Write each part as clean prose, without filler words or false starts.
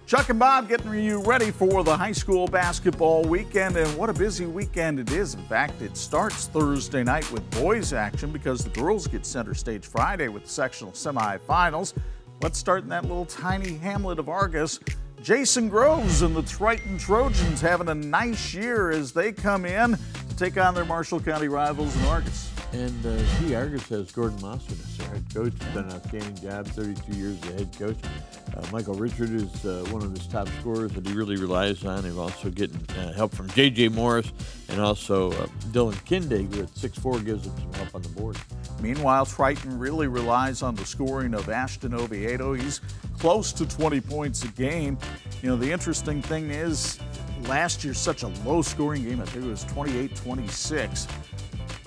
Chuck and Bob getting you ready for the high school basketball weekend, and what a busy weekend it is. In fact, it starts Thursday night with boys action because the girls get center stage Friday with the sectional semifinals. Let's start in that little tiny hamlet of Argus. Jason Groves and the Triton Trojans having a nice year as they come in to take on their Marshall County rivals in Argus. And Argus has Gordon Mossman as their head coach. He's done an outstanding job, 32 years as head coach. Michael Richard is one of his top scorers that he really relies on. He's also getting help from J.J. Morris and also Dylan Kindig, who at 6'4", gives him some help on the board. Meanwhile, Triton really relies on the scoring of Ashton Oviedo. He's close to 20 points a game. You know, the interesting thing is last year, such a low-scoring game. I think it was 28-26.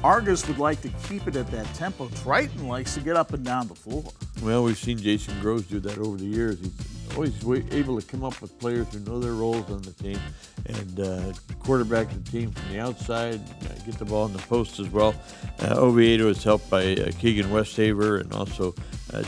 Argus would like to keep it at that tempo. Triton likes to get up and down the floor. Well, we've seen Jason Groves do that over the years. He's always able to come up with players who know their roles on the team and quarterback the team from the outside, get the ball in the post as well. Oviedo is helped by Keegan Westhaver and also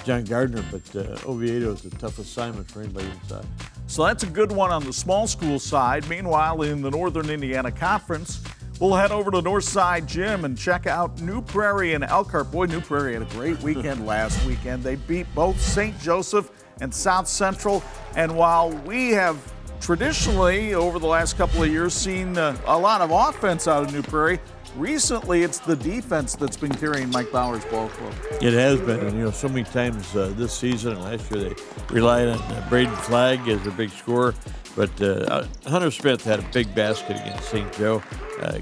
John Gardner, but Oviedo is a tough assignment for anybody inside. So that's a good one on the small school side. Meanwhile, in the Northern Indiana Conference, we'll head over to Northside Gym and check out New Prairie and Elkhart. Boy, New Prairie had a great weekend last weekend. They beat both St. Joseph and South Central. And while we have traditionally, over the last couple of years, seen a lot of offense out of New Prairie, recently it's the defense that's been carrying Mike Bauer's ball club. It has been, and you know, so many times this season and last year they relied on Braden Flagg as their big scorer. But Hunter Smith had a big basket against St. Joe.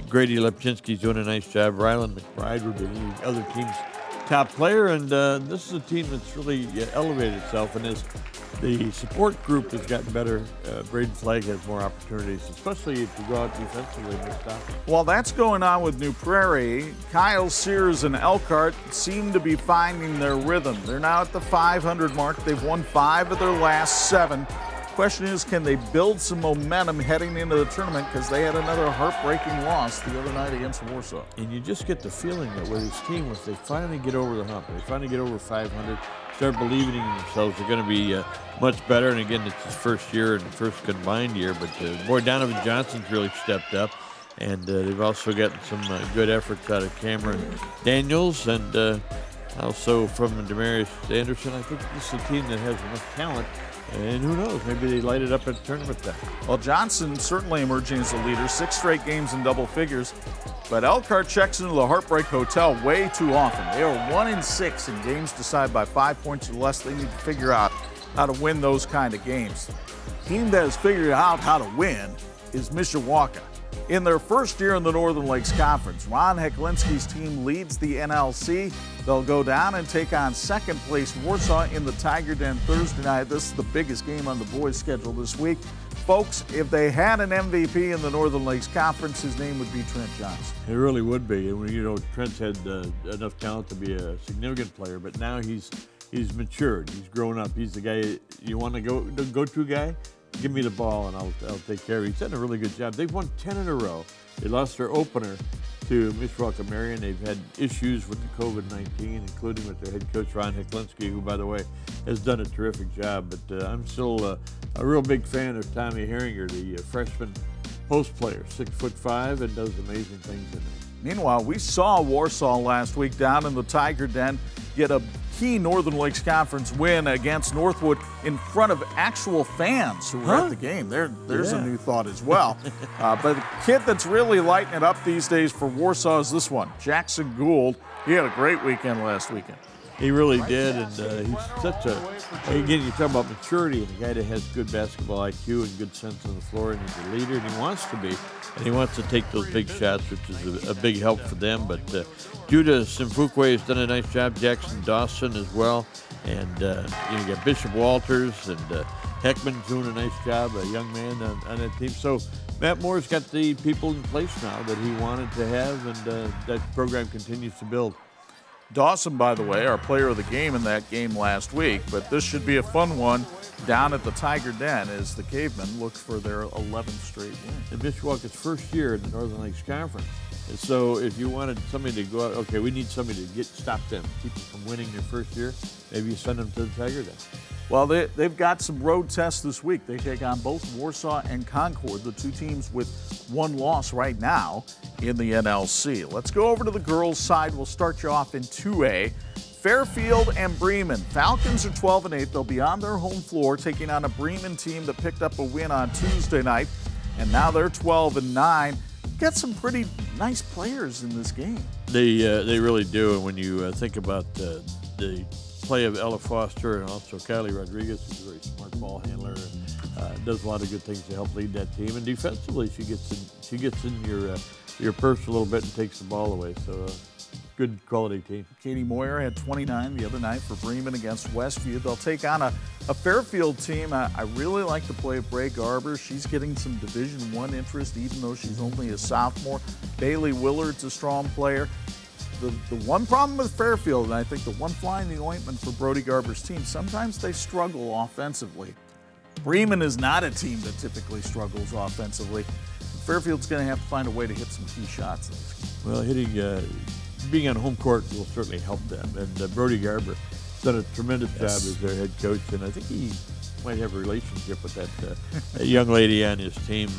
Grady Lepczynski's doing a nice job. Rylan McBride would be the other team's top player, and this is a team that's really elevated itself. And as the support group has gotten better, Braden Flagg has more opportunities, especially if you go out defensively and stop. While that's going on with New Prairie, Kyle Sears and Elkhart seem to be finding their rhythm. They're now at the 500 mark. They've won 5 of their last 7. Question is, can they build some momentum heading into the tournament, because they had another heartbreaking loss the other night against Warsaw. And you just get the feeling that with this team, once they finally get over the hump, they finally get over 500, start believing in themselves, they're going to be much better. And again, it's his first year and first combined year, but boy, Donovan Johnson's really stepped up. And they've also gotten some good efforts out of Cameron Daniels and also from Demarius Anderson. I think this is a team that has enough talent. And who knows, maybe they light it up at tournament time. Well, Johnson certainly emerging as a leader, 6 straight games in double figures. But Elkhart checks into the Heartbreak Hotel way too often. They are 1-6 in games decided by 5 points or less. They need to figure out how to win those kind of games. The team that has figured out how to win is Mishawaka. In their first year in the Northern Lakes Conference, Ron Heklinski's team leads the NLC. They'll go down and take on second place Warsaw in the Tiger Den Thursday night. This is the biggest game on the boys' schedule this week. Folks, if they had an MVP in the Northern Lakes Conference, his name would be Trent Johnson. It really would be. And you know, Trent's had enough talent to be a significant player, but now he's matured. He's grown up. He's the guy you want to go-to guy. Give me the ball and I'll take care of it. He's done a really good job. They've won 10 in a row. They lost their opener to Mishawaka, Marion. They've had issues with the COVID-19, including with their head coach, Ron Heklinski, who, by the way, has done a terrific job. But I'm still a real big fan of Tommy Herringer, the freshman post player, 6'5", and does amazing things in there. Meanwhile, we saw Warsaw last week down in the Tiger Den get a key Northern Lakes Conference win against Northwood in front of actual fans who were at the game. There's a new thought as well. But the kid that's really lighting it up these days for Warsaw is this one, Jackson Gould. He had a great weekend last weekend. He really did, and he's such a, again, you talk about maturity, and a guy that has good basketball IQ and good sense on the floor, and he's a leader, and he wants to be, and he wants to take those big shots, which is a big help for them. But Judah Simfukwe has done a nice job, Jackson Dawson as well, and you got Bishop Walters, and Heckman's doing a nice job, a young man on that team. So Matt Moore's got the people in place now that he wanted to have, and that program continues to build. Dawson, by the way, our player of the game in that game last week, but this should be a fun one down at the Tiger Den as the Cavemen look for their 11th straight win. In Mishawaka's first year in the Northern Lakes Conference. And so if you wanted somebody to go out, okay, we need somebody to stop them, keep them from winning their first year, maybe you send them to the Tiger Den. Well, they've got some road tests this week. They take on both Warsaw and Concord, the two teams with one loss right now in the NLC. Let's go over to the girls' side. We'll start you off in 2A. Fairfield and Bremen. Falcons are 12-8. They'll be on their home floor taking on a Bremen team that picked up a win on Tuesday night, and now they're 12-9. Got some pretty nice players in this game. They really do, and when you think about the play of Ella Foster and also Kylie Rodriguez, who's a very smart ball handler and does a lot of good things to help lead that team. And defensively, she gets in your purse a little bit and takes the ball away. So. Good quality team. Katie Moyer had 29 the other night for Bremen against Westfield. They'll take on a Fairfield team. I really like the play of Bray Garber. She's getting some Division I interest, even though she's only a sophomore. Bailey Willard's a strong player. The one problem with Fairfield, and I think the one fly in the ointment for Brody Garber's team, sometimes they struggle offensively. Bremen is not a team that typically struggles offensively. Fairfield's going to have to find a way to hit some key shots in this game. Well, being on home court will certainly help them. And Brody Garber has done a tremendous job as their head coach, and I think he might have a relationship with that young lady on his team,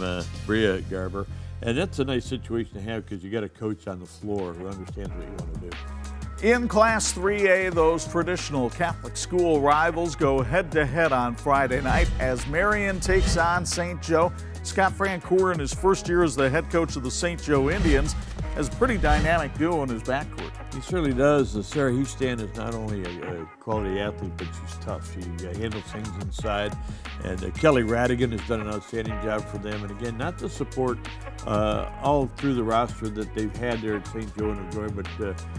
Bria Garber. And that's a nice situation to have because you got a coach on the floor who understands what you want to do. In Class 3A, those traditional Catholic school rivals go head-to-head on Friday night as Marion takes on St. Joe. Scott Francoeur, in his first year as the head coach of the St. Joe Indians, has a pretty dynamic duo in his backcourt. He certainly does. Sarah Heastan is not only a quality athlete, but she's tough. She handles things inside. And Kelly Radigan has done an outstanding job for them. And again, not the support all through the roster that they've had there at St. Joe and enjoy, but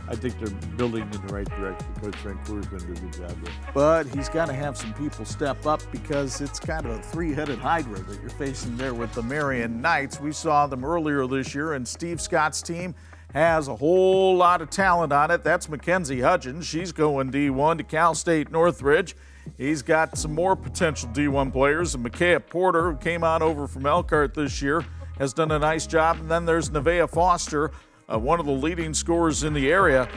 I think they're building in the right direction. Coach Francoeur is going to do a good job there. But he's got to have some people step up because it's kind of a three-headed hydra that you're facing there with the Marion Knights. We saw them earlier this year, and Steve Scott's team has a whole lot of talent on it. That's Mackenzie Hudgens. She's going D1 to Cal State Northridge. He's got some more potential D1 players, and Micaiah Porter, who came on over from Elkhart this year, has done a nice job. And then there's Nevaeh Foster, one of the leading scorers in the area.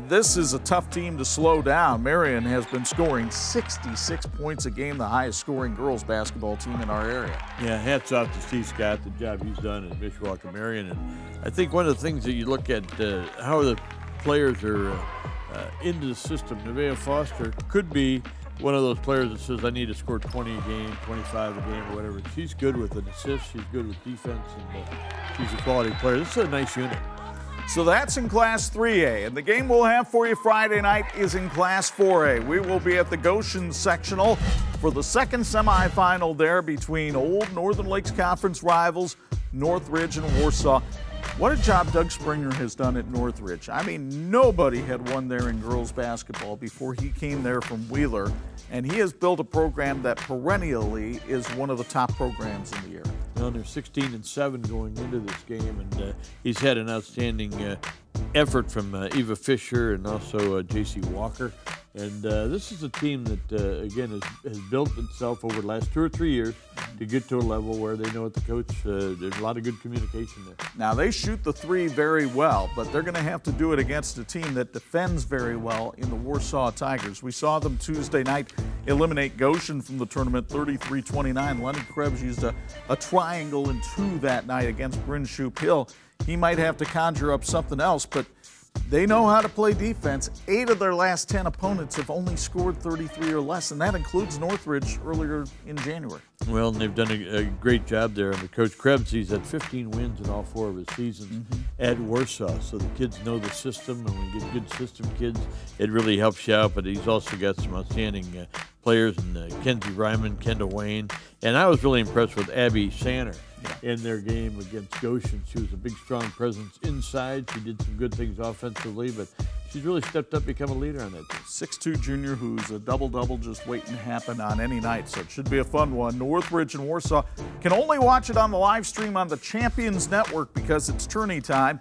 This is a tough team to slow down. Marion has been scoring 66 points a game, the highest scoring girls basketball team in our area. Yeah, hats off to Steve Scott, the job he's done in Mishawaka, Marion. And I think one of the things that you look at, how the players are into the system. Nevaeh Foster could be one of those players that says, I need to score 20 a game, 25 a game, or whatever. She's good with an assist. She's good with defense, and she's a quality player. This is a nice unit. So that's in Class 3A, and the game we'll have for you Friday night is in Class 4A. We will be at the Goshen sectional for the second semifinal there between old Northern Lakes Conference rivals Northridge and Warsaw. What a job Doug Springer has done at Northridge. I mean, nobody had won there in girls basketball before he came there from Wheeler, and he has built a program that perennially is one of the top programs in the area. Well, they're 16-7 going into this game, and he's had an outstanding effort from Eva Fisher and also J.C. Walker. And this is a team that, again, has built itself over the last 2 or 3 years to get to a level where they know what the coach, there's a lot of good communication there. Now, they shoot the three very well, but they're going to have to do it against a team that defends very well in the Warsaw Tigers. We saw them Tuesday night eliminate Goshen from the tournament 33-29. Lenny Krebs used a triangle and 2 that night against Bryn Shoup Hill. He might have to conjure up something else, but they know how to play defense. 8 of their last 10 opponents have only scored 33 or less, and that includes Northridge earlier in January. Well, and they've done a great job there. And Coach Krebs, he's had 15 wins in all 4 of his seasons at Warsaw. So the kids know the system, and when you get good system kids, it really helps you out. But he's also got some outstanding players in Kenzie Ryman, Kendall Wayne. And I was really impressed with Abby Sanner in their game against Goshen. She was a big, strong presence inside. She did some good things offensively, but she's really stepped up, become a leader on that team. 6'2" junior who's a double-double just waiting to happen on any night, so it should be a fun one. Northridge and Warsaw can only watch it on the live stream on the Champions Network because it's tourney time,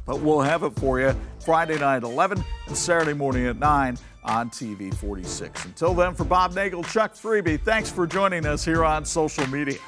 but we'll have it for you Friday night at 11 and Saturday morning at 9 on TV 46. Until then, for Bob Nagle, Chuck Freeby, thanks for joining us here on social media.